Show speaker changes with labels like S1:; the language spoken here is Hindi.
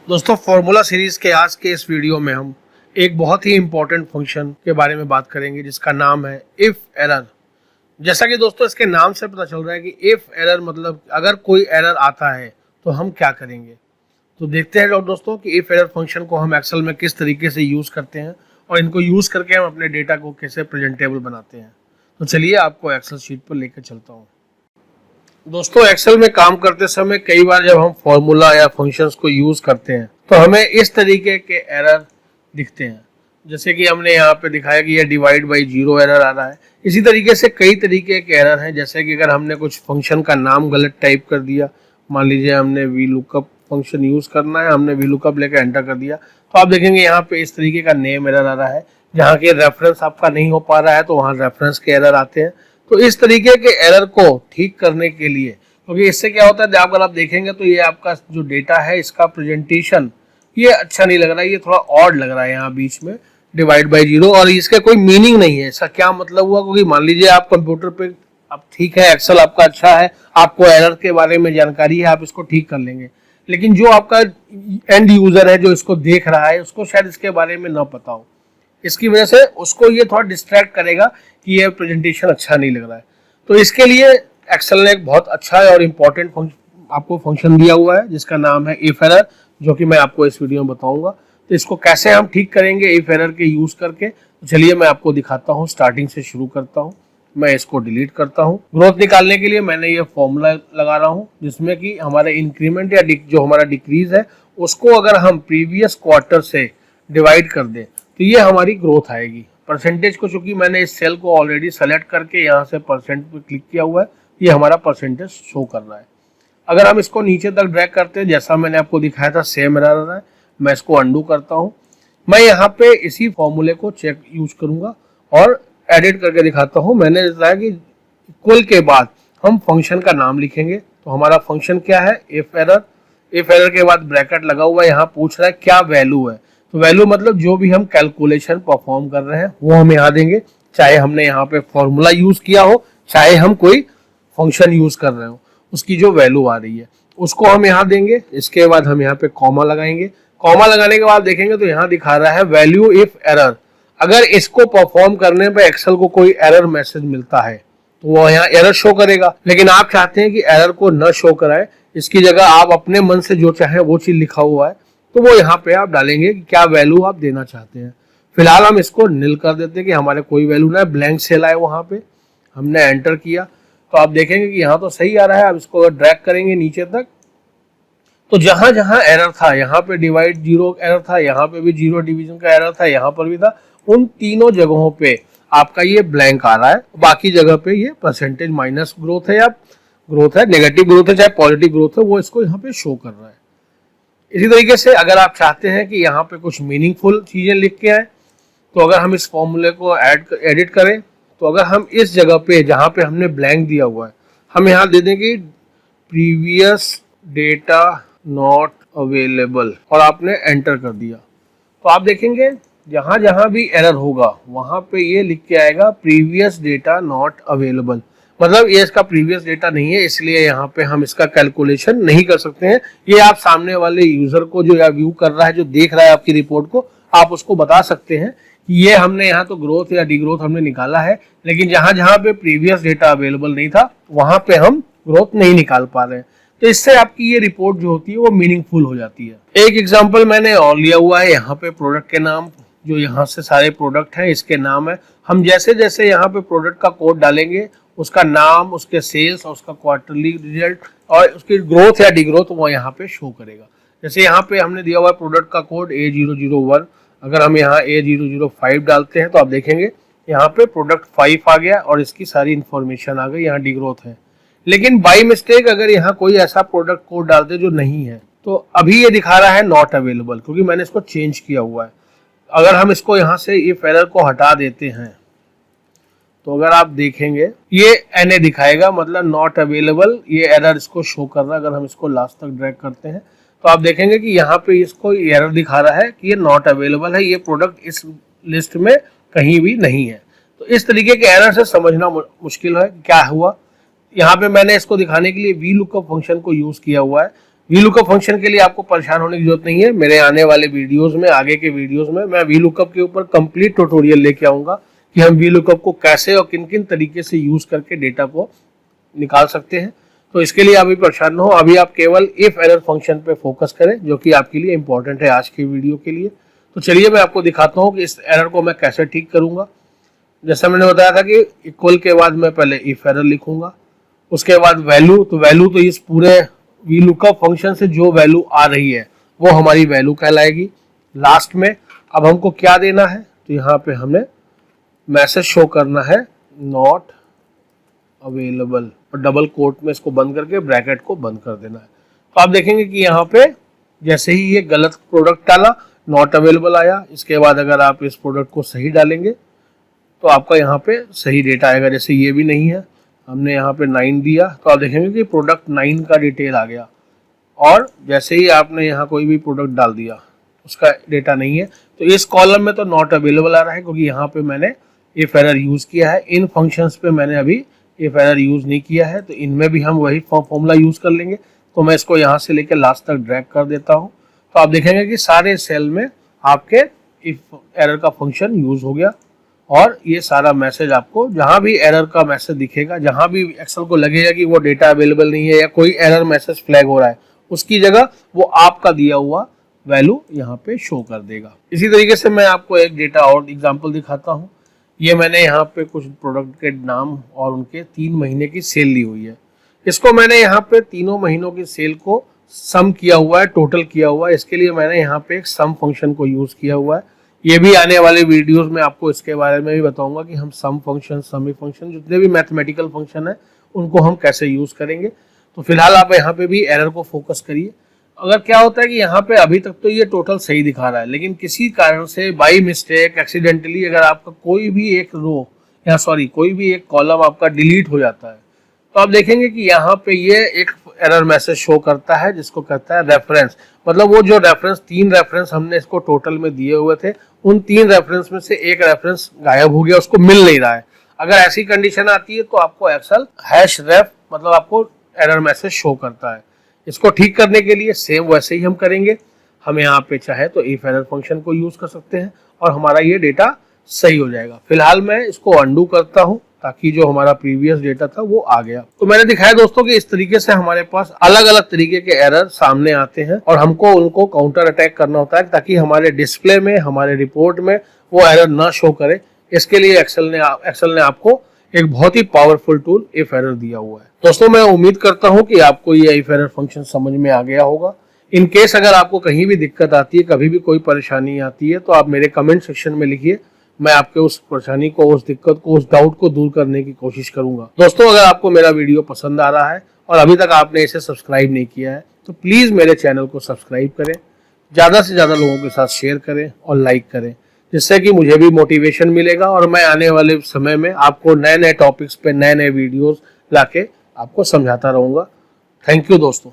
S1: दोस्तों फॉर्मूला सीरीज के आज के इस वीडियो में हम एक बहुत ही इम्पोर्टेंट फंक्शन के बारे में बात करेंगे जिसका नाम है इफ एरर। जैसा कि दोस्तों इसके नाम से पता चल रहा है कि इफ एरर मतलब अगर कोई एरर आता है तो हम क्या करेंगे। तो देखते हैं दोस्तों कि इफ एरर फंक्शन को हम एक्सेल में किस तरीके से यूज़ करते हैं और इनको यूज़ करके हम अपने डेटा को कैसे प्रेजेंटेबल बनाते हैं। तो चलिए आपको एक्सेल शीट पर लेकर चलता हूँ। दोस्तों एक्सेल में काम करते समय कई बार जब हम फॉर्मूला या फंक्शंस को यूज करते हैं तो हमें इस तरीके के एरर दिखते हैं, जैसे कि हमने यहाँ पे दिखाया कि ये डिवाइड बाई जीरो एरर आ रहा है। इसी तरीके से कई तरीके के एरर हैं, जैसे कि अगर हमने कुछ फंक्शन का नाम गलत टाइप कर दिया, मान लीजिए हमने वी लुकअप फंक्शन यूज करना है, हमने वी लुकअप लेकर एंटर कर दिया तो आप देखेंगे यहाँ पे इस तरीके का नेम एरर आ रहा है। जहाँ के रेफरेंस आपका नहीं हो पा रहा है तो वहाँ रेफरेंस के एरर आते हैं। तो इस तरीके के एरर को ठीक करने के लिए, क्योंकि इससे क्या होता है अगर आप देखेंगे तो ये आपका जो डेटा है इसका प्रेजेंटेशन ये अच्छा नहीं लग रहा है, ये थोड़ा ऑड लग रहा है यहाँ बीच में डिवाइड बाय जीरो, और इसका कोई मीनिंग नहीं है। इसका क्या मतलब हुआ, क्योंकि मान लीजिए आप कंप्यूटर पे आप ठीक है, एक्सेल आपका अच्छा है, आपको एरर के बारे में जानकारी है, आप इसको ठीक कर लेंगे, लेकिन जो आपका एंड यूजर है जो इसको देख रहा है उसको शायद इसके बारे में ना पता हो। इसकी वजह से उसको ये थोड़ा डिस्ट्रैक्ट करेगा कि ये प्रेजेंटेशन अच्छा नहीं लग रहा है। तो इसके लिए एक्सेल ने एक बहुत अच्छा और इम्पोर्टेंट आपको फंक्शन दिया हुआ है जिसका नाम है इफ एरर, जो कि मैं आपको इस वीडियो में बताऊंगा। तो इसको कैसे हम ठीक करेंगे इफ एरर के यूज करके, तो चलिए मैं आपको दिखाता हूँ। स्टार्टिंग से शुरू करता हूँ, मैं इसको डिलीट करता हूँ। ग्रोथ निकालने के लिए मैंने ये फॉर्मूला लगा रहा हूँ जिसमें कि हमारे इंक्रीमेंट या जो हमारा डिक्रीज है उसको अगर हम प्रीवियस क्वार्टर से डिवाइड कर दें तो ये हमारी ग्रोथ आएगी। परसेंटेज को चूंकि मैंने इस सेल को ऑलरेडी सेलेक्ट करके यहाँ से परसेंट पे क्लिक किया हुआ है, ये हमारा परसेंटेज शो कर रहा है। अगर हम इसको नीचे तक ड्रैग करते हैं जैसा मैंने आपको दिखाया था सेम एरर आ रहा है, मैं इसको अंडू करता हूँ। मैं यहाँ पे इसी फॉर्मूले को चेक यूज करूंगा और एडिट करके दिखाता हूँ। मैंने बताया कि इक्वल के बाद हम फंक्शन का नाम लिखेंगे। तो हमारा फंक्शन क्या है, इफ एरर। इफ एरर के बाद ब्रैकेट लगा हुआ है, यहाँ पूछ रहा है क्या वैल्यू है। तो वैल्यू मतलब जो भी हम कैलकुलेशन परफॉर्म कर रहे हैं वो हम यहाँ देंगे, चाहे हमने यहाँ पे फॉर्मूला यूज किया हो चाहे हम कोई फंक्शन यूज कर रहे हो, उसकी जो वैल्यू आ रही है उसको हम यहाँ देंगे। इसके बाद हम यहाँ पे कॉमा लगाएंगे। कॉमा लगाने के बाद देखेंगे तो यहाँ दिखा रहा है वैल्यू इफ एरर। अगर इसको परफॉर्म करने पे एक्सेल को कोई एरर मैसेज मिलता है तो वो यहाँ एरर शो करेगा, लेकिन आप चाहते हैं कि एरर को न शो कराए, इसकी जगह आप अपने मन से जो चाहे वो चीज लिखा हुआ है तो वो यहाँ पे आप डालेंगे कि क्या वैल्यू आप देना चाहते हैं। फिलहाल हम इसको नील कर देते हैं कि हमारे कोई वैल्यू ना, ब्लैंक सेल आए वहां पे, हमने एंटर किया तो आप देखेंगे कि यहाँ तो सही आ रहा है। अब इसको अगर ड्रैग करेंगे नीचे तक तो जहां जहां एरर था, यहाँ पे डिवाइड जीरो एरर था, यहाँ पे भी जीरो डिवीजन का एरर था, यहाँ पर भी था, उन तीनों जगहों पे आपका ये ब्लैंक आ रहा है। बाकी जगह पे ये परसेंटेज माइनस ग्रोथ है या ग्रोथ है, नेगेटिव ग्रोथ है चाहे पॉजिटिव ग्रोथ है, वो इसको यहाँ पे शो कर रहा है। इसी तरीके से अगर आप चाहते हैं कि यहाँ पे कुछ मीनिंगफुल चीजें लिख के आए तो अगर हम इस फॉर्मूले को एडिट करें तो अगर हम इस जगह पे जहाँ पे हमने ब्लैंक दिया हुआ है हम यहाँ दे देंगे प्रीवियस डेटा नॉट अवेलेबल और आपने एंटर कर दिया तो आप देखेंगे जहां जहां भी एरर होगा वहां पे ये लिख के आएगा प्रीवियस डेटा नॉट अवेलेबल, मतलब ये इसका प्रीवियस डेटा नहीं है, इसलिए यहाँ पे हम इसका कैलकुलेशन नहीं कर सकते हैं। ये आप सामने वाले यूजर को जो या व्यू कर रहा है, जो देख रहा है आपकी रिपोर्ट को, आप उसको बता सकते हैं कि ये हमने यहाँ तो ग्रोथ या डिग्रोथ हमने निकाला है, लेकिन जहां जहां पे प्रीवियस डेटा अवेलेबल नहीं था वहां पे हम ग्रोथ नहीं निकाल पा रहे हैं। तो इससे आपकी ये रिपोर्ट जो होती है वो मीनिंगफुल हो जाती है। एक एग्जांपल मैंने और लिया हुआ है, यहाँ पे प्रोडक्ट के नाम, जो यहाँ से सारे प्रोडक्ट हैं इसके नाम है। हम जैसे जैसे यहाँ पे प्रोडक्ट का कोड डालेंगे उसका नाम, उसके सेल्स और उसका क्वार्टरली रिजल्ट और उसकी ग्रोथ या डिग्रोथ वो यहाँ पे शो करेगा। जैसे यहाँ पे हमने दिया हुआ है प्रोडक्ट का कोड A001, अगर हम यहाँ A005 डालते हैं तो आप देखेंगे यहाँ पे प्रोडक्ट 5 आ गया और इसकी सारी इंफॉर्मेशन आ गई, यहाँ डिग्रोथ है। लेकिन बाई मिस्टेक अगर यहाँ कोई ऐसा प्रोडक्ट कोड डालते जो नहीं है तो अभी ये दिखा रहा है नॉट अवेलेबल, क्योंकि मैंने इसको चेंज किया हुआ है। अगर हम इसको यहाँ से इफ एरर को हटा देते हैं तो अगर आप देखेंगे ये NA दिखाएगा, मतलब नॉट अवेलेबल, ये एरर इसको शो कर रहा है। अगर हम इसको लास्ट तक ड्रैग करते हैं तो आप देखेंगे कि यहाँ पे इसको एरर दिखा रहा है कि ये नॉट अवेलेबल है, ये प्रोडक्ट इस लिस्ट में कहीं भी नहीं है। तो इस तरीके के एरर से समझना मुश्किल है क्या हुआ। यहाँ पे मैंने इसको दिखाने के लिए वी लुकअप फंक्शन को यूज किया हुआ है। VLOOKUP फंक्शन के लिए आपको परेशान होने की जरूरत नहीं है। मेरे आने वाले वीडियोस में, आगे के वीडियोस में मैं VLOOKUP के ऊपर कंप्लीट ट्यूटोरियल लेके आऊंगा कि हम VLOOKUP को कैसे और किन किन तरीके से यूज करके डेटा को निकाल सकते हैं। तो इसके लिए अभी परेशान न हो, अभी आप केवल इफ एरर फंक्शन पे फोकस करें, जो कि आपके लिए इंपॉर्टेंट है आज की वीडियो के लिए। तो चलिए मैं आपको दिखाता हूँ कि इस एरर को मैं कैसे ठीक करूंगा। जैसा मैंने बताया था कि इक्वल के बाद मैं पहले इफ एरर लिखूंगा, उसके बाद वैल्यू। तो वैल्यू तो इस पूरे VLOOKUP फंक्शन से जो वैल्यू आ रही है वो हमारी वैल्यू कहलाएगी। लास्ट में अब हमको क्या देना है, तो यहाँ पे हमें मैसेज शो करना है नॉट अवेलेबल, और डबल कोट में इसको बंद करके ब्रैकेट को बंद कर देना है। तो आप देखेंगे कि यहाँ पे जैसे ही ये गलत प्रोडक्ट डाला, नॉट अवेलेबल आया। इसके बाद अगर आप इस प्रोडक्ट को सही डालेंगे तो आपका यहाँ पे सही डेटा आएगा। जैसे ये भी नहीं है, हमने यहाँ पे 9 दिया, तो आप देखेंगे कि प्रोडक्ट 9 का डिटेल आ गया। और जैसे ही आपने यहाँ कोई भी प्रोडक्ट डाल दिया, उसका डेटा नहीं है, तो इस कॉलम में तो नॉट अवेलेबल आ रहा है, क्योंकि यहाँ पे मैंने इफ एरर यूज किया है। इन फंक्शंस पे मैंने अभी इफ एरर यूज नहीं किया है, तो इनमें भी हम वही फॉर्मूला यूज कर लेंगे। तो मैं इसको यहाँ से लेकर लास्ट तक ड्रैग कर देता हूँ। तो आप देखेंगे कि सारे सेल में आपके इफ एरर का फंक्शन यूज हो गया, और ये सारा मैसेज आपको जहां भी एरर का मैसेज दिखेगा, जहां भी एक्सेल को लगेगा कि वो डेटा अवेलेबल नहीं है या कोई एरर मैसेज फ्लैग हो रहा है, उसकी जगह वो आपका दिया हुआ वैल्यू यहाँ पे शो कर देगा। इसी तरीके से मैं आपको एक डेटा और एग्जांपल दिखाता हूँ। ये मैंने यहाँ पे कुछ प्रोडक्ट के नाम और उनके 3 महीने की सेल ली हुई है। इसको मैंने यहाँ पे तीनों महीनों की सेल को सम किया हुआ है, टोटल किया हुआ है। इसके लिए मैंने यहाँ पे एक सम फंक्शन को यूज किया हुआ है। ये भी आने वाले वीडियोस में आपको इसके बारे में भी बताऊंगा कि हम सम फंक्शन, समी फंक्शन, जितने भी मैथमेटिकल फंक्शन है उनको हम कैसे यूज करेंगे। तो फिलहाल आप यहाँ पे भी एरर को फोकस करिए। अगर क्या होता है कि यहाँ पे अभी तक तो ये टोटल सही दिखा रहा है, लेकिन किसी कारण से बाई मिस्टेक, एक्सीडेंटली अगर आपका कोई भी एक रो या कोई भी एक कॉलम आपका डिलीट हो जाता है, तो आप देखेंगे कि यहाँ पे ये एक एरर मैसेज शो करता है, जिसको कहता है रेफरेंस। मतलब वो जो रेफरेंस, 3 रेफरेंस हमने इसको टोटल में दिए हुए थे, उन 3 रेफरेंस में से एक रेफरेंस गायब हो गया, उसको मिल नहीं रहा है। अगर ऐसी कंडीशन आती है तो आपको एक्सेल #ref मतलब आपको एरर मैसेज शो करता है। इसको ठीक करने के लिए सेम वैसे ही हम करेंगे। हम यहाँ पे चाहे तो इफ एरर फंक्शन को यूज कर सकते हैं और हमारा ये डेटा सही हो जाएगा। फिलहाल मैं इसको अंडू करता हूँ, ताकि जो हमारा प्रीवियस डेटा था वो आ गया। तो मैंने दिखाया दोस्तों कि इस तरीके से हमारे पास अलग अलग तरीके के एरर सामने आते हैं और हमको उनको काउंटर अटैक करना होता है, ताकि हमारे डिस्प्ले में, हमारे रिपोर्ट में वो एरर ना शो करे। इसके लिए एक्सेल ने आपको एक बहुत ही पावरफुल टूल इफ एरर दिया हुआ है। दोस्तों मैं उम्मीद करता हूँ कि आपको ये इफ एरर फंक्शन समझ में आ गया होगा। इन केस अगर आपको कहीं भी दिक्कत आती है, कभी भी कोई परेशानी आती है, तो आप मेरे कमेंट सेक्शन में लिखिए। मैं आपके उस परेशानी को, उस दिक्कत को, उस डाउट को दूर करने की कोशिश करूंगा। दोस्तों अगर आपको मेरा वीडियो पसंद आ रहा है और अभी तक आपने इसे सब्सक्राइब नहीं किया है, तो प्लीज मेरे चैनल को सब्सक्राइब करें, ज्यादा से ज्यादा लोगों के साथ शेयर करें और लाइक करें, जिससे कि मुझे भी मोटिवेशन मिलेगा और मैं आने वाले समय में आपको नए नए टॉपिक्स पे नए नए वीडियोस लाके आपको समझाता रहूंगा। थैंक यू दोस्तों।